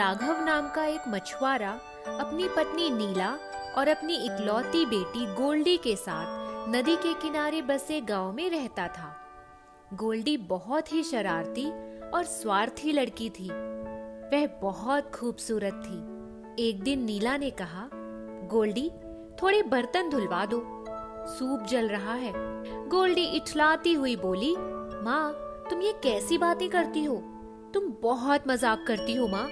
राघव नाम का एक मछुआरा अपनी पत्नी नीला और अपनी इकलौती बेटी गोल्डी के साथ नदी के किनारे बसे गांव में रहता था। गोल्डी बहुत ही शरारती और स्वार्थी लड़की थी। वह बहुत खूबसूरत थी। एक दिन नीला ने कहा, गोल्डी, थोड़े बर्तन धुलवा दो, सूप जल रहा है। गोल्डी इठलाती हुई बोली, माँ, तुम ये कैसी बातें करती हो? तुम बहुत मजाक करती हो माँ।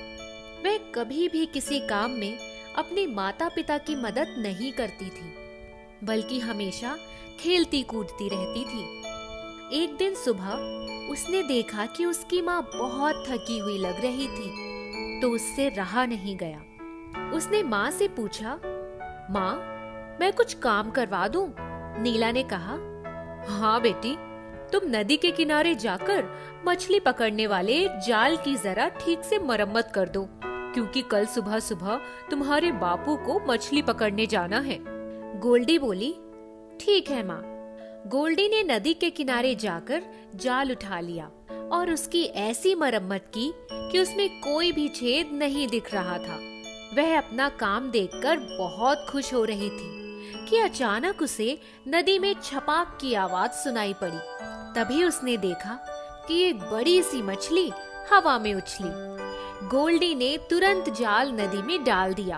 वह कभी भी किसी काम में अपने माता पिता की मदद नहीं करती थी, बल्कि हमेशा खेलती कूदती रहती थी। एक दिन सुबह उसने देखा कि उसकी माँ बहुत थकी हुई लग रही थी, तो उससे रहा नहीं गया। उसने माँ से पूछा, माँ, मैं कुछ काम करवा दूं? नीला ने कहा, हाँ बेटी, तुम नदी के किनारे जाकर मछली पकड़ने वाले जाल की जरा ठीक से मरम्मत कर दो, क्योंकि कल सुबह सुबह तुम्हारे बापू को मछली पकड़ने जाना है। गोल्डी बोली, ठीक है माँ। गोल्डी ने नदी के किनारे जाकर जाल उठा लिया और उसकी ऐसी मरम्मत की कि उसमें कोई भी छेद नहीं दिख रहा था। वह अपना काम देखकर बहुत खुश हो रही थी कि अचानक उसे नदी में छपाक की आवाज सुनाई पड़ी। तभी उसने देखा कि एक बड़ी सी मछली हवा में उछली। गोल्डी ने तुरंत जाल नदी में डाल दिया।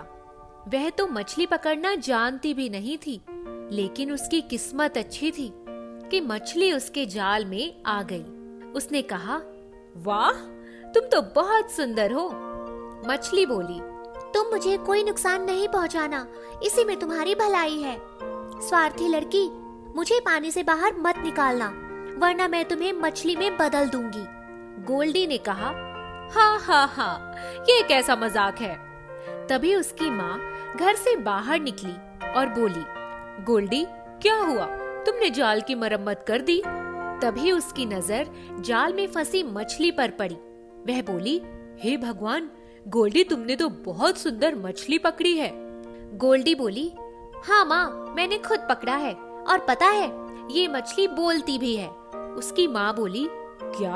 वह तो मछली पकड़ना जानती भी नहीं थी, लेकिन उसकी किस्मत अच्छी थी कि मछली उसके जाल में आ गई। उसने कहा, वाह, तुम तो बहुत सुंदर हो। मछली बोली, तुम मुझे कोई नुकसान नहीं पहुंचाना, इसी में तुम्हारी भलाई है। स्वार्थी लड़की, मुझे पानी से बाहर मत निकालना, वरना मैं तुम्हें मछली में बदल दूंगी। गोल्डी ने कहा, हाँ हाँ हाँ, ये कैसा मजाक है। तभी उसकी माँ घर से बाहर निकली और बोली, गोल्डी, क्या हुआ? तुमने जाल की मरम्मत कर दी? तभी उसकी नजर जाल में फंसी मछली पर पड़ी। वह बोली, हे भगवान, गोल्डी, तुमने तो बहुत सुंदर मछली पकड़ी है। गोल्डी बोली, हाँ माँ, मैंने खुद पकड़ा है, और पता है, ये मछली बोलती भी है। उसकी माँ बोली, क्या?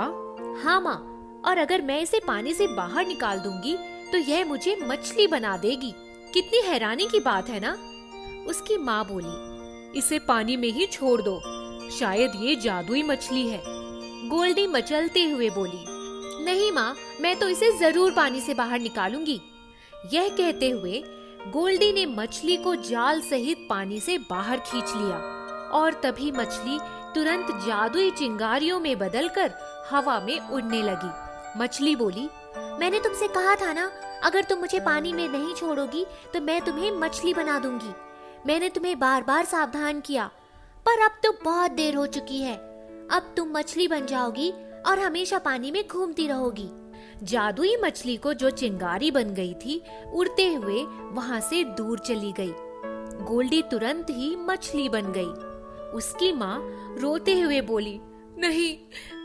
हाँ माँ, और अगर मैं इसे पानी से बाहर निकाल दूंगी तो यह मुझे मछली बना देगी। कितनी हैरानी की बात है ना? उसकी माँ बोली, इसे पानी में ही छोड़ दो, शायद ये जादुई मछली है। गोल्डी मचलते हुए बोली, नहीं माँ, मैं तो इसे जरूर पानी से बाहर निकालूंगी। यह कहते हुए गोल्डी ने मछली को जाल सहित पानी से बाहर खींच लिया और तभी मछली तुरंत जादुई चिंगारियों में बदलकर हवा में उड़ने लगी। मछली बोली, मैंने तुमसे कहा था ना, अगर तुम मुझे पानी में नहीं छोड़ोगी तो मैं तुम्हें मछली बना दूंगी। मैंने तुम्हें बार बार सावधान किया, पर अब तो बहुत देर हो चुकी है। अब तुम मछली बन जाओगी और हमेशा पानी में घूमती रहोगी। जादुई मछली को जो चिंगारी बन गई थी, उड़ते हुए वहां से दूर चली गई। गोल्डी तुरंत ही मछली बन गई। उसकी माँ रोते हुए बोली, नहीं,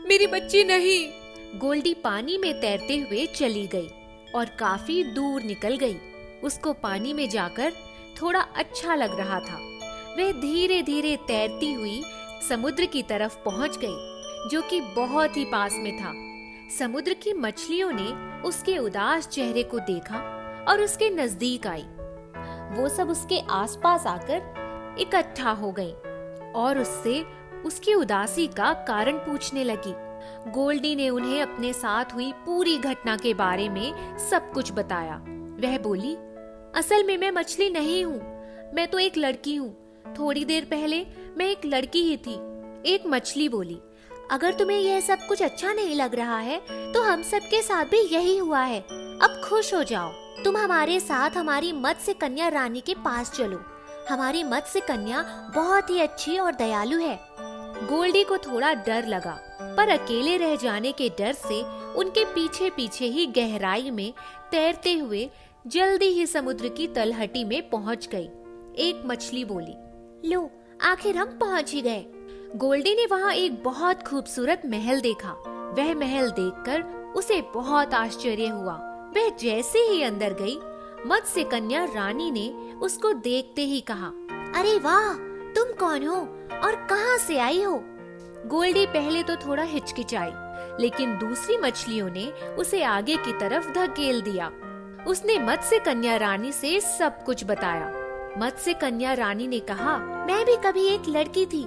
मेरी बच्ची नहीं। गोल्डी पानी में तैरते हुए चली गई और काफी दूर निकल गई। उसको पानी में जाकर थोड़ा अच्छा लग रहा था। वह धीरे धीरे तैरती हुई समुद्र की तरफ पहुंच गई, जो कि बहुत ही पास में था। समुद्र की मछलियों ने उसके उदास चेहरे को देखा और उसके नजदीक आई। वो सब उसके आसपास आकर इकट्ठा हो गईं और उससे उसकी उदासी का कारण पूछने लगी। गोल्डी ने उन्हें अपने साथ हुई पूरी घटना के बारे में सब कुछ बताया। वह बोली, असल में मैं मछली नहीं हूँ, मैं तो एक लड़की हूँ। थोड़ी देर पहले मैं एक लड़की ही थी। एक मछली बोली, अगर तुम्हें यह सब कुछ अच्छा नहीं लग रहा है तो हम सब के साथ भी यही हुआ है। अब खुश हो जाओ, तुम हमारे साथ हमारी मत्स्य कन्या रानी के पास चलो। हमारी मत्स्य कन्या बहुत ही अच्छी और दयालु है। गोल्डी को थोड़ा डर लगा, पर अकेले रह जाने के डर से उनके पीछे पीछे ही गहराई में तैरते हुए जल्दी ही समुद्र की तलहटी में पहुंच गई। एक मछली बोली, लो, आखिर हम पहुंच ही गए। गोल्डी ने वहाँ एक बहुत खूबसूरत महल देखा। वह महल देखकर उसे बहुत आश्चर्य हुआ। वह जैसे ही अंदर गई, मत्स्य कन्या रानी ने उसको देखते ही कहा, अरे वाह, तुम कौन हो और कहाँ से आई हो? गोल्डी पहले तो थोड़ा हिचकिचाई, लेकिन दूसरी मछलियों ने उसे आगे की तरफ धकेल दिया। उसने मत्स्य कन्या रानी से सब कुछ बताया। मत्स्य कन्या रानी ने कहा, मैं भी कभी एक लड़की थी,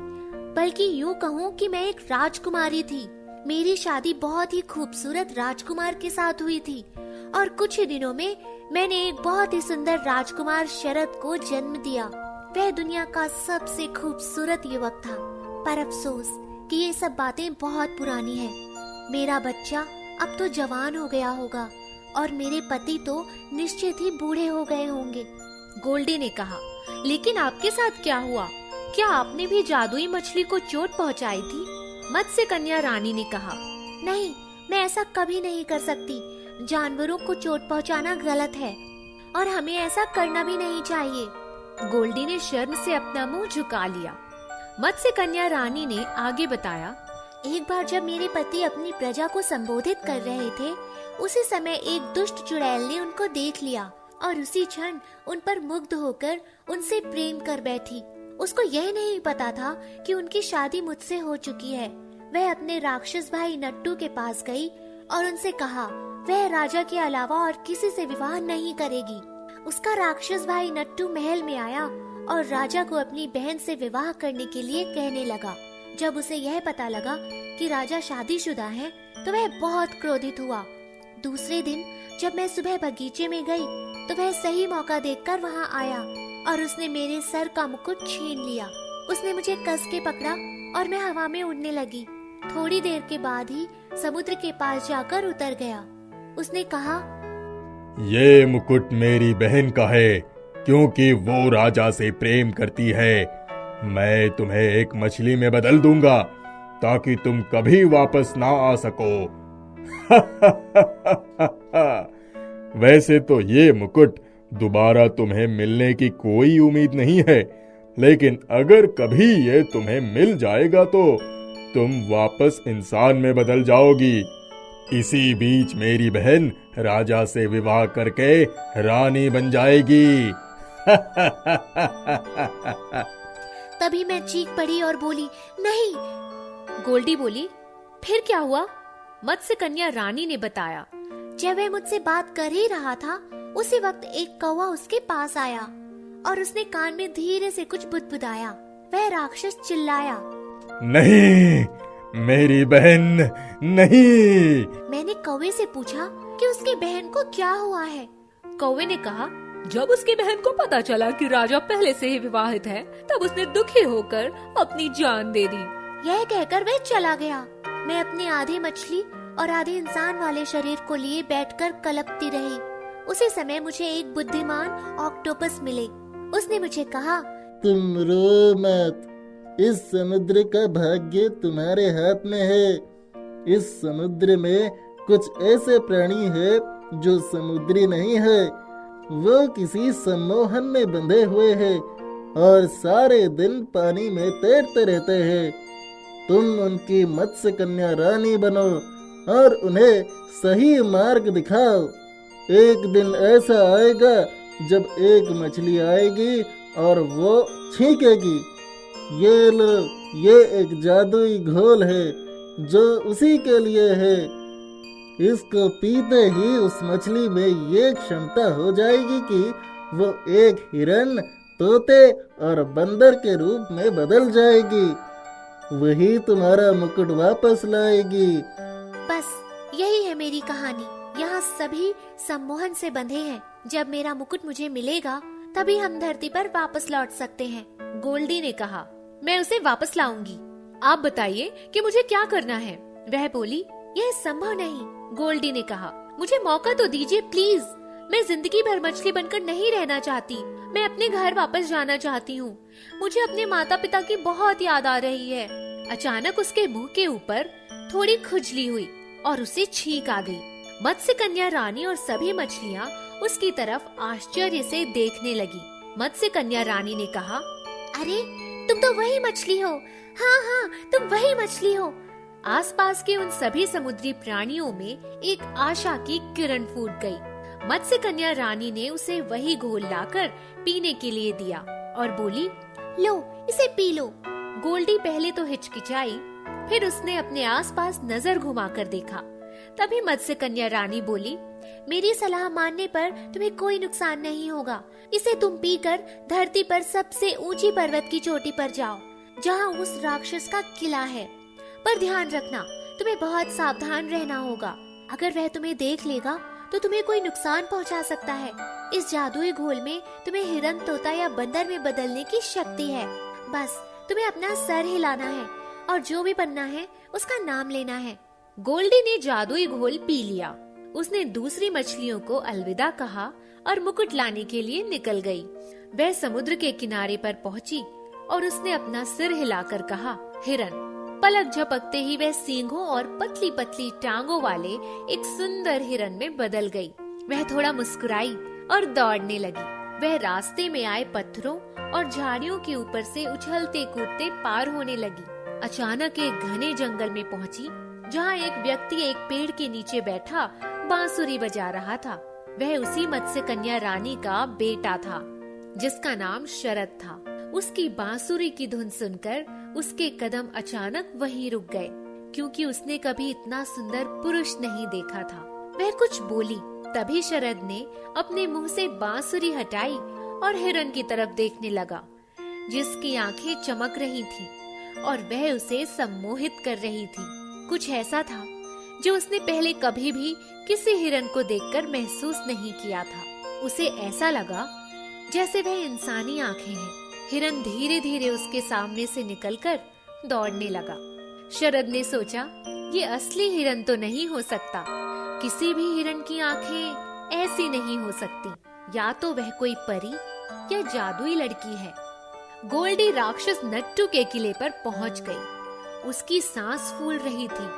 बल्कि यूँ कहूँ कि मैं एक राजकुमारी थी। मेरी शादी बहुत ही खूबसूरत राजकुमार के साथ हुई थी और कुछ ही दिनों में मैंने एक बहुत ही सुंदर राजकुमार शरद को जन्म दिया। वह दुनिया का सबसे खूबसूरत युवक था, पर अफसोस कि ये सब बातें बहुत पुरानी हैं। मेरा बच्चा अब तो जवान हो गया होगा और मेरे पति तो निश्चित ही बूढ़े हो गए होंगे। गोल्डी ने कहा, लेकिन आपके साथ क्या हुआ? क्या आपने भी जादुई मछली को चोट पहुंचाई थी? मत्स्य कन्या रानी ने कहा, नहीं, मैं ऐसा कभी नहीं कर सकती। जानवरों को चोट पहुंचाना गलत है और हमें ऐसा करना भी नहीं चाहिए। गोल्डी ने शर्म से अपना मुंह झुका लिया। मत्स्य कन्या रानी ने आगे बताया, एक बार जब मेरे पति अपनी प्रजा को संबोधित कर रहे थे, उसी समय एक दुष्ट चुड़ैल ने उनको देख लिया और उसी क्षण उन पर मुग्ध होकर उनसे प्रेम कर बैठी। उसको यह नहीं पता था कि उनकी शादी मुझसे हो चुकी है। वह अपने राक्षस भाई नट्टू के पास गई और उनसे कहा वह राजा के अलावा और किसी से विवाह नहीं करेगी। उसका राक्षस भाई नट्टू महल में आया और राजा को अपनी बहन से विवाह करने के लिए कहने लगा। जब उसे यह पता लगा कि राजा शादीशुदा है, तो वह बहुत क्रोधित हुआ। दूसरे दिन जब मैं सुबह बगीचे में गई, तो वह सही मौका देखकर वहाँ आया और उसने मेरे सर का मुकुट छीन लिया। उसने मुझे कस के पकड़ा और मैं हवा में उड़ने लगी। थोड़ी देर के बाद ही समुद्र के पास जाकर उतर गया। उसने कहा, ये मुकुट मेरी बहन का है, क्योंकि वो राजा से प्रेम करती है। मैं तुम्हें एक मछली में बदल दूंगा ताकि तुम कभी वापस ना आ सको। वैसे तो ये मुकुट दोबारा तुम्हें मिलने की कोई उम्मीद नहीं है, लेकिन अगर कभी ये तुम्हें मिल जाएगा तो तुम वापस इंसान में बदल जाओगी। इसी बीच मेरी बहन राजा से विवाह करके रानी बन जाएगी। तभी मैं चीख पड़ी और बोली, नहीं। गोल्डी बोली, फिर क्या हुआ? मत्स्य कन्या रानी ने बताया, जब वह मुझसे बात कर ही रहा था, उसी वक्त एक कौवा उसके पास आया और उसने कान में धीरे से कुछ बुदबुदाया। वह राक्षस चिल्लाया, नहीं, मेरी बहन नहीं। मैंने कौवे से पूछा कि उसकी बहन को क्या हुआ है। कौवे ने कहा, जब उसकी बहन को पता चला कि राजा पहले से ही विवाहित है, तब उसने दुखी होकर अपनी जान दे दी। यह कहकर वह चला गया। मैं अपने आधे मछली और आधे इंसान वाले शरीर को लिए बैठकर कलपती रही। उसी समय मुझे एक बुद्धिमान ऑक्टोपस मिले। उसने मुझे कहा, तुम रो मत, इस समुद्र का भाग्य तुम्हारे हाथ में है। इस समुद्र में कुछ ऐसे प्राणी है जो समुद्री नहीं है। वो किसी सम्मोहन में बंधे हुए हैं और सारे दिन पानी में तैरते रहते हैं। तुम उनकी मत्स्य कन्या रानी बनो और उन्हें सही मार्ग दिखाओ। एक दिन ऐसा आएगा जब एक मछली आएगी और वो छींकेगी, ये लो, ये एक जादुई घोल है जो उसी के लिए है। इसको पीते ही उस मछली में ये क्षमता हो जाएगी कि वो एक हिरन, तोते और बंदर के रूप में बदल जाएगी। वही तुम्हारा मुकुट वापस लाएगी। बस यही है मेरी कहानी। यहाँ सभी सम्मोहन से बंधे हैं। जब मेरा मुकुट मुझे मिलेगा, तभी हम धरती पर वापस लौट सकते हैं। गोल्डी ने कहा, मैं उसे वापस लाऊंगी। आप बताइए कि मुझे क्या करना है? वह बोली, यह संभव नहीं। गोल्डी ने कहा, मुझे मौका तो दीजिए प्लीज। मैं जिंदगी भर मछली बनकर नहीं रहना चाहती। मैं अपने घर वापस जाना चाहती हूँ। मुझे अपने माता पिता की बहुत याद आ रही है। अचानक उसके मुंह के ऊपर थोड़ी खुजली हुई और उसे छींक आ गई। मत्स्य कन्या रानी और सभी मछलियाँ उसकी तरफ आश्चर्य से देखने लगी। मत्स्य कन्या रानी ने कहा, अरे तुम तो वही मछली हो। हाँ हाँ, तुम वही मछली हो। आसपास के उन सभी समुद्री प्राणियों में एक आशा की किरण फूट गई। मत्स्य कन्या रानी ने उसे वही घोल लाकर पीने के लिए दिया और बोली, लो, इसे पी लो। गोल्डी पहले तो हिचकिचाई, फिर उसने अपने आसपास नजर घुमाकर देखा। तभी मत्स्य कन्या रानी बोली, मेरी सलाह मानने पर तुम्हें कोई नुकसान नहीं होगा। इसे तुम पीकर धरती पर सबसे ऊंची पर्वत की चोटी पर जाओ, जहाँ उस राक्षस का किला है। पर ध्यान रखना, तुम्हें बहुत सावधान रहना होगा। अगर वह तुम्हें देख लेगा तो तुम्हें कोई नुकसान पहुंचा सकता है। इस जादुई घोल में तुम्हें हिरन, तोता या बंदर में बदलने की शक्ति है। बस तुम्हें अपना सर हिलाना है और जो भी बनना है उसका नाम लेना है। गोल्डी ने जादुई घोल पी लिया। उसने दूसरी मछलियों को अलविदा कहा और मुकुट लाने के लिए निकल गई। वह समुद्र के किनारे पर पहुंची और उसने अपना सिर हिलाकर कहा, हिरन। पलक झपकते ही वह सींगों और पतली पतली टांगों वाले एक सुंदर हिरन में बदल गई। वह थोड़ा मुस्कुराई और दौड़ने लगी। वह रास्ते में आए पत्थरों और झाड़ियों के ऊपर से उछलते कूदते पार होने लगी। अचानक एक घने जंगल में पहुंची, जहाँ एक व्यक्ति एक पेड़ के नीचे बैठा बांसुरी बजा रहा था। वह उसी मत्स्य कन्या रानी का बेटा था, जिसका नाम शरद था। उसकी बांसुरी की धुन सुनकर उसके कदम अचानक वहीं रुक गए, क्योंकि उसने कभी इतना सुंदर पुरुष नहीं देखा था। वह कुछ बोली, तभी शरद ने अपने मुंह से बांसुरी हटाई और हिरन की तरफ देखने लगा, जिसकी आंखें चमक रही थीं और वह उसे सम्मोहित कर रही थी। कुछ ऐसा था जो उसने पहले कभी भी किसी हिरन को देखकर महसूस नहीं किया था। उसे ऐसा लगा जैसे वह इंसानी आंखें हैं। हिरन धीरे धीरे उसके सामने से निकलकर दौड़ने लगा। शरद ने सोचा, ये असली हिरन तो नहीं हो सकता। किसी भी हिरन की आंखें ऐसी नहीं हो सकती। या तो वह कोई परी या जादुई लड़की है। गोल्डी राक्षस नट्टू के किले पर पहुंच गई। उसकी सांस फूल रही थी।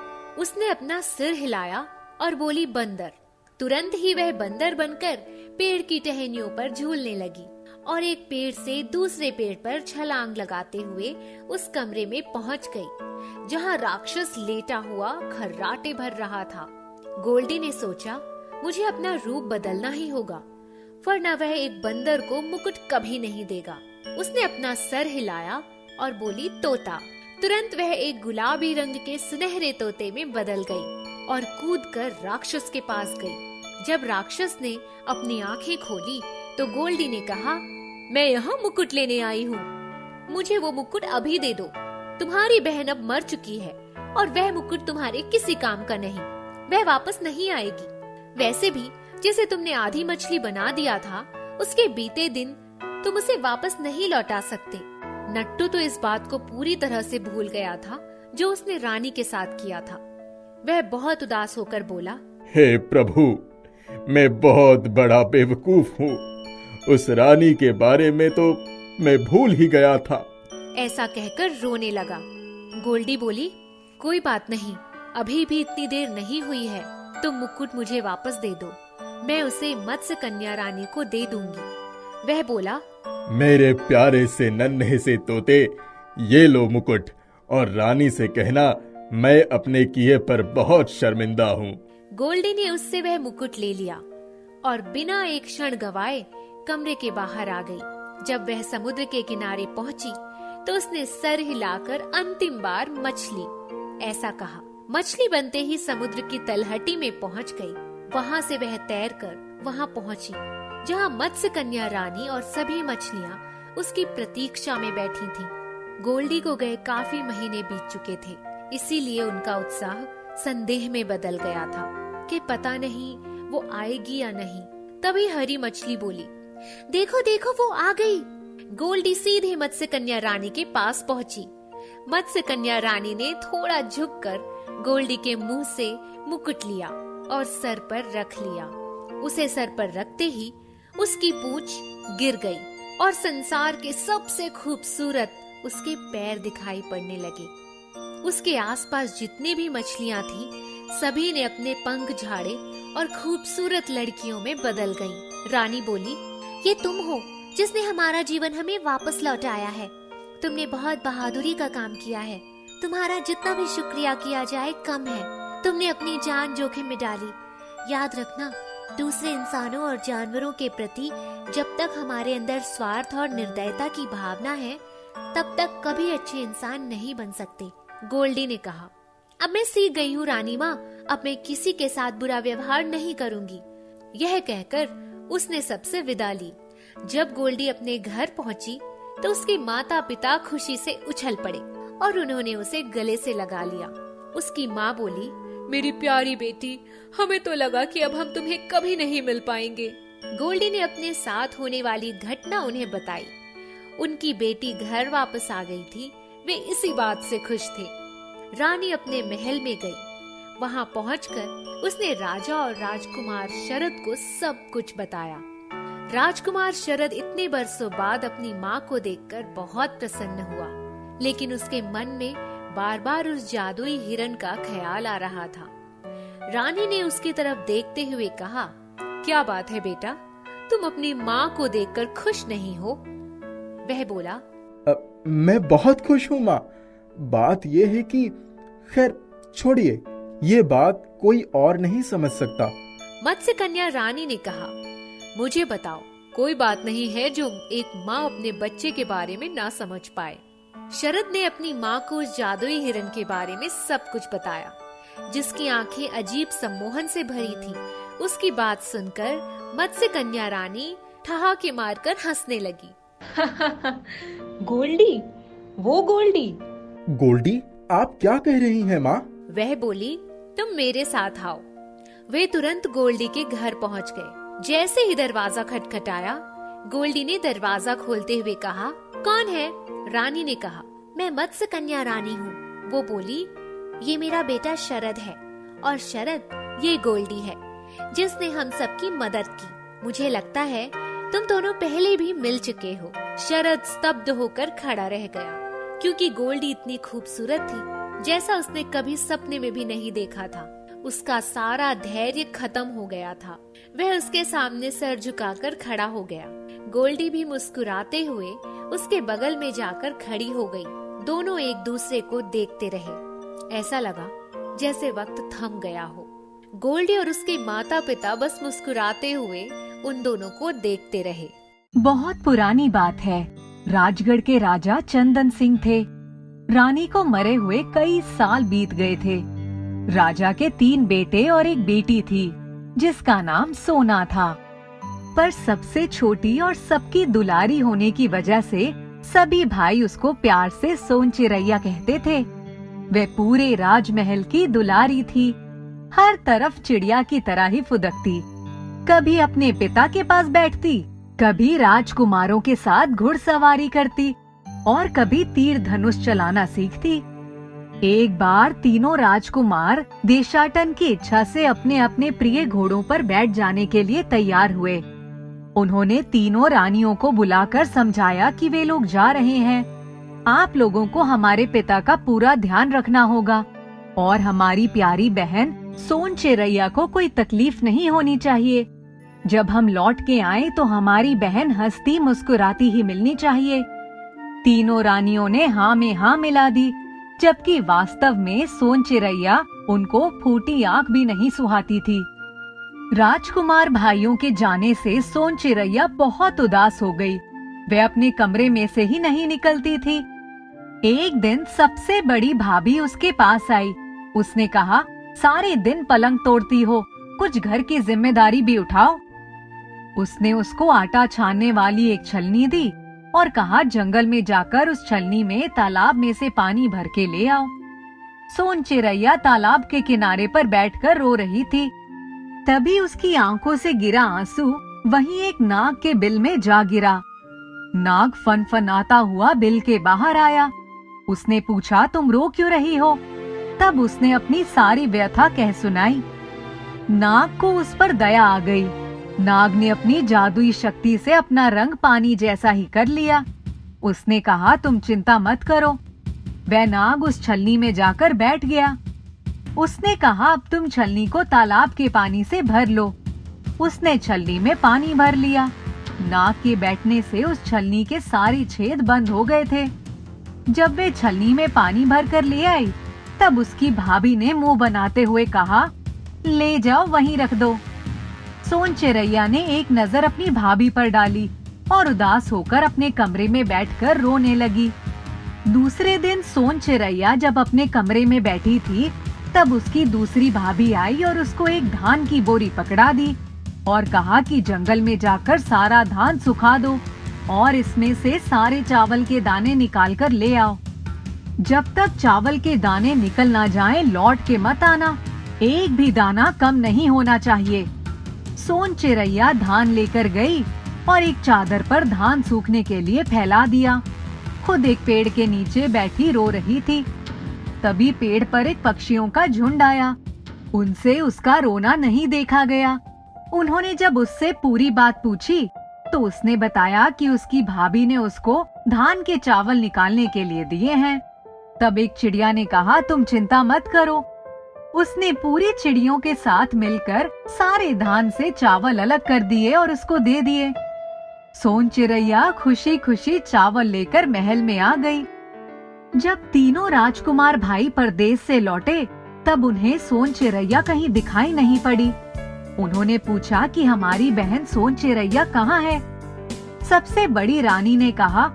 उसने अपना सिर हिलाया और बोली, बंदर। तुरंत ही वह बंदर बनकर पेड़ की टहनियों पर झूलने लगी और एक पेड़ से दूसरे पेड़ पर छलांग लगाते हुए उस कमरे में पहुंच गई, जहां राक्षस लेटा हुआ खर्राटे भर रहा था। गोल्डी ने सोचा, मुझे अपना रूप बदलना ही होगा, वरना वह एक बंदर को मुकुट कभी नहीं देगा। उसने अपना सर हिलाया और बोली, तोता। तुरंत वह एक गुलाबी रंग के सुनहरे तोते में बदल गई और कूदकर राक्षस के पास गई। जब राक्षस ने अपनी आंखें खोली तो गोल्डी ने कहा, मैं यहाँ मुकुट लेने आई हूँ। मुझे वो मुकुट अभी दे दो। तुम्हारी बहन अब मर चुकी है और वह मुकुट तुम्हारे किसी काम का नहीं। वह वापस नहीं आएगी। वैसे भी जिसे तुमने आधी मछली बना दिया था, उसके बीते दिन तुम उसे वापस नहीं लौटा सकते। नट्टू तो इस बात को पूरी तरह से भूल गया था जो उसने रानी के साथ किया था। वह बहुत उदास होकर बोला, हे प्रभु, मैं बहुत बड़ा बेवकूफ हूँ। उस रानी के बारे में तो मैं भूल ही गया था। ऐसा कहकर रोने लगा। गोल्डी बोली, कोई बात नहीं, अभी भी इतनी देर नहीं हुई है। तुम मुकुट मुझे वापस दे दो, मैं उसे मत्स्य कन्या रानी को दे दूंगी। वह बोला, मेरे प्यारे से नन्हे से तोते, ये लो मुकुट और रानी से कहना मैं अपने किए पर बहुत शर्मिंदा हूँ। गोल्डी ने उससे वह मुकुट ले लिया और बिना एक क्षण गवाए कमरे के बाहर आ गई। जब वह समुद्र के किनारे पहुंची तो उसने सर हिलाकर अंतिम बार मछली ऐसा कहा। मछली बनते ही समुद्र की तलहटी में पहुंच गई। वहां से वह तैरकर वहां पहुंची जहां मत्स्य कन्या रानी और सभी मछलियां उसकी प्रतीक्षा में बैठी थीं। गोल्डी को गए काफी महीने बीत चुके थे, इसीलिए उनका उत्साह संदेह में बदल गया था कि पता नहीं वो आएगी या नहीं। तभी हरी मछली बोली, देखो देखो, वो आ गई। गोल्डी सीधे मत्स्य कन्या रानी के पास पहुंची। मत्स्य कन्या रानी ने थोड़ा झुककर गोल्डी के मुंह से मुकुट लिया और सर पर रख लिया। उसे सर पर रखते ही उसकी पूंछ गिर गई और संसार के सबसे खूबसूरत उसके पैर दिखाई पड़ने लगे। उसके आसपास जितनी भी मछलियां थीं, सभी ने अपने पंख झाड़े और खूबसूरत लड़कियों में बदल गईं। रानी बोली, ये तुम हो जिसने हमारा जीवन हमें वापस लौटाया है। तुमने बहुत बहादुरी का काम किया है। तुम्हारा जितना भी शुक्रिया किया जाए कम है। तुमने अपनी जान जोखिम में डाली। याद रखना, दूसरे इंसानों और जानवरों के प्रति जब तक हमारे अंदर स्वार्थ और निर्दयता की भावना है, तब तक कभी अच्छे इंसान नहीं बन सकते। गोल्डी ने कहा, अब मैं सीख गई हूँ रानी माँ। अब मैं किसी के साथ बुरा व्यवहार नहीं करूँगी। यह कहकर उसने सबसे विदा ली। जब गोल्डी अपने घर पहुंची तो उसके माता पिता खुशी से उछल पड़े और उन्होंने उसे गले से लगा लिया। उसकी माँ बोली, मेरी प्यारी बेटी, हमें तो लगा कि अब हम तुम्हें कभी नहीं मिल पाएंगे। गोल्डी ने अपने साथ होने वाली घटना उन्हें बताई। उनकी बेटी घर वापस आ गई थी। वे इसी बात से खुश थे। रानी अपने महल में गई। वहां पहुंचकर उसने राजा और राजकुमार शरद को सब कुछ बताया। राजकुमार शरद इतने बरसों बाद अपनी माँ को देखकर बहुत प्रसन्न हुआ, लेकिन उसके मन में बार बार उस जादुई हिरन का ख्याल आ रहा था। रानी ने उसकी तरफ देखते हुए कहा, क्या बात है बेटा, तुम अपनी माँ को देखकर खुश नहीं हो? वह बोला, मैं बहुत खुश हूँ माँ। बात यह है कि खैर छोड़िए, ये बात कोई और नहीं समझ सकता। मत्स्य कन्या रानी ने कहा, मुझे बताओ, कोई बात नहीं है जो एक माँ अपने बच्चे के बारे में ना समझ पाए। शरद ने अपनी माँ को उस जादुई हिरन के बारे में सब कुछ बताया, जिसकी आंखें अजीब सम्मोहन से भरी थीं। उसकी बात सुनकर मत्स्य कन्या रानी ठहाके मारकर हंसने लगी। गोल्डी, वो गोल्डी। गोल्डी, आप क्या कह रही हैं माँ? वह बोली, तुम मेरे साथ आओ। वे तुरंत गोल्डी के घर पहुंच गए। जैसे ही दरवाजा खटखटाया, गोल्डी ने दरवाजा खोलते हुए कहा, कौन है? रानी ने कहा, मैं मत्स्य कन्या रानी हूँ। वो बोली, ये मेरा बेटा शरद है और शरद ये गोल्डी है, जिसने हम सबकी मदद की। मुझे लगता है तुम दोनों पहले भी मिल चुके हो। शरद स्तब्ध होकर खड़ा रह गया, क्योंकि गोल्डी इतनी खूबसूरत थी जैसा उसने कभी सपने में भी नहीं देखा था। उसका सारा धैर्य खत्म हो गया था। वह उसके सामने सर झुकाकर खड़ा हो गया। गोल्डी भी मुस्कुराते हुए उसके बगल में जाकर खड़ी हो गई। दोनों एक दूसरे को देखते रहे। ऐसा लगा जैसे वक्त थम गया हो। गोल्डी और उसके माता पिता बस मुस्कुराते हुए उन दोनों को देखते रहे। बहुत पुरानी बात है। राजगढ़ के राजा चंदन सिंह थे। रानी को मरे हुए कई साल बीत गए थे। राजा के 3 बेटे और एक बेटी थी, जिसका नाम सोना था। पर सबसे छोटी और सबकी दुलारी होने की वजह से सभी भाई उसको प्यार से सोन चिरैया कहते थे। वह पूरे राजमहल की दुलारी थी। हर तरफ चिड़िया की तरह ही फुदकती। कभी अपने पिता के पास बैठती, कभी राजकुमारों के साथ घुड़सवारी करती और कभी तीर धनुष चलाना सीखती। एक बार तीनों राजकुमार देशाटन की इच्छा से अपने अपने प्रिय घोड़ों पर बैठ जाने के लिए तैयार हुए। उन्होंने तीनों रानियों को बुलाकर समझाया कि वे लोग जा रहे हैं। आप लोगों को हमारे पिता का पूरा ध्यान रखना होगा और हमारी प्यारी बहन सोन चिरैया को कोई तकलीफ नहीं होनी चाहिए। जब हम लौट के आए तो हमारी बहन हंसती मुस्कुराती ही मिलनी चाहिए। तीनों रानियों ने हाँ में हाँ मिला दी, जबकि वास्तव में सोन चिरैया उनको फूटी आंख भी नहीं सुहाती थी। राजकुमार भाइयों के जाने से सोन चिरैया बहुत उदास हो गई। वे अपने कमरे में से ही नहीं निकलती थी। एक दिन सबसे बड़ी भाभी उसके पास आई। उसने कहा, सारे दिन पलंग तोड़ती हो, कुछ घर की जिम्मेदारी भी उठाओ। उसने उसको आटा छानने वाली एक छलनी दी और कहा, जंगल में जाकर उस छलनी में तालाब में से पानी भर के ले आओ। सोन चिरैया तालाब के किनारे पर बैठकर रो रही थी। तभी उसकी आंखों से गिरा आंसू वहीं एक नाग के बिल में जा गिरा। नाग फनफनाता हुआ बिल के बाहर आया। उसने पूछा, तुम रो क्यों रही हो? तब उसने अपनी सारी व्यथा कह सुनाई। नाग को उस पर दया आ गई। नाग ने अपनी जादुई शक्ति से अपना रंग पानी जैसा ही कर लिया। उसने कहा, तुम चिंता मत करो। वह नाग उस छलनी में जाकर बैठ गया। उसने कहा, अब तुम छलनी को तालाब के पानी से भर लो। उसने छलनी में पानी भर लिया। नाग के बैठने से उस छलनी के सारे छेद बंद हो गए थे। जब वे छलनी में पानी भर कर ले आई, तब उसकी भाभी ने मुंह बनाते हुए कहा, ले जाओ वहीं रख दो। सोन चिरैया ने एक नजर अपनी भाभी पर डाली और उदास होकर अपने कमरे में बैठकर रोने लगी। दूसरे दिन सोन चिरैया जब अपने कमरे में बैठी थी, तब उसकी दूसरी भाभी आई और उसको एक धान की बोरी पकड़ा दी। और कहा कि जंगल में जाकर सारा धान सुखा दो और इसमें से सारे चावल के दाने निकाल कर ले आओ। जब तक चावल के दाने निकल ना जाएं, लौट के मत आना। एक भी दाना कम नहीं होना चाहिए। सोन चिरैया धान लेकर गई और एक चादर पर धान सूखने के लिए फैला दिया। खुद एक पेड़ के नीचे बैठी रो रही थी। तभी पेड़ पर एक पक्षियों का झुंड आया। उनसे उसका रोना नहीं देखा गया। उन्होंने जब उससे पूरी बात पूछी तो उसने बताया कि उसकी भाभी ने उसको धान के चावल निकालने के लिए दिए हैं। तब एक चिड़िया ने कहा, तुम चिंता मत करो। उसने पूरी चिड़ियों के साथ मिलकर सारे धान से चावल अलग कर दिए और उसको दे दिए। सोन चिरैया खुशी खुशी चावल लेकर महल में आ गई। जब तीनों राजकुमार भाई परदेश से लौटे तब उन्हें सोन चिरैया कहीं दिखाई नहीं पड़ी। उन्होंने पूछा कि हमारी बहन सोन चिरैया कहाँ है? सबसे बड़ी रानी ने कहा,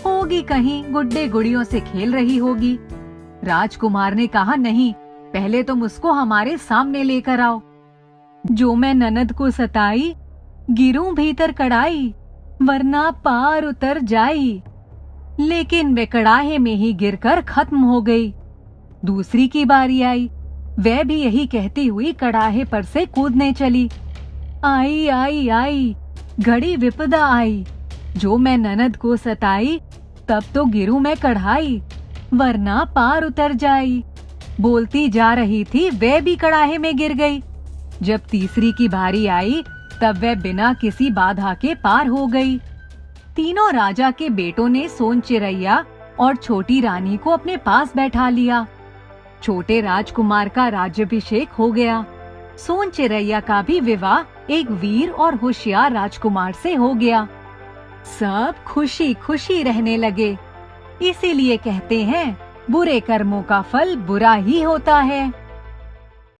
होगी कहीं गुड्डे गुड़ियों से खेल रही होगी। राजकुमार ने कहा, नहीं, पहले तुम उसको हमारे सामने लेकर आओ। जो मैं ननद को सताई, गिरूं भीतर कड़ाई, वरना पार उतर जाई। लेकिन वे कड़ाहे में ही गिरकर खत्म हो गई। दूसरी की बारी आई। वह भी यही कहती हुई कड़ाहे पर से कूदने चली। आई आई आई, घड़ी विपदा आई। जो मैं ननद को सताई, तब तो गिरूं मैं कढ़ाई, वरना पार उतर जाई। बोलती जा रही थी, वह भी कड़ाहे में गिर गई। जब तीसरी की बारी आई तब वह बिना किसी बाधा के पार हो गई। तीनों राजा के बेटों ने सोन चिरैया और छोटी रानी को अपने पास बैठा लिया। छोटे राजकुमार का राज्याभिषेक हो गया। सोन चिरैया का भी विवाह एक वीर और होशियार राजकुमार से हो गया। सब खुशी खुशी रहने लगे। इसीलिए कहते हैं, बुरे कर्मों का फल बुरा ही होता है।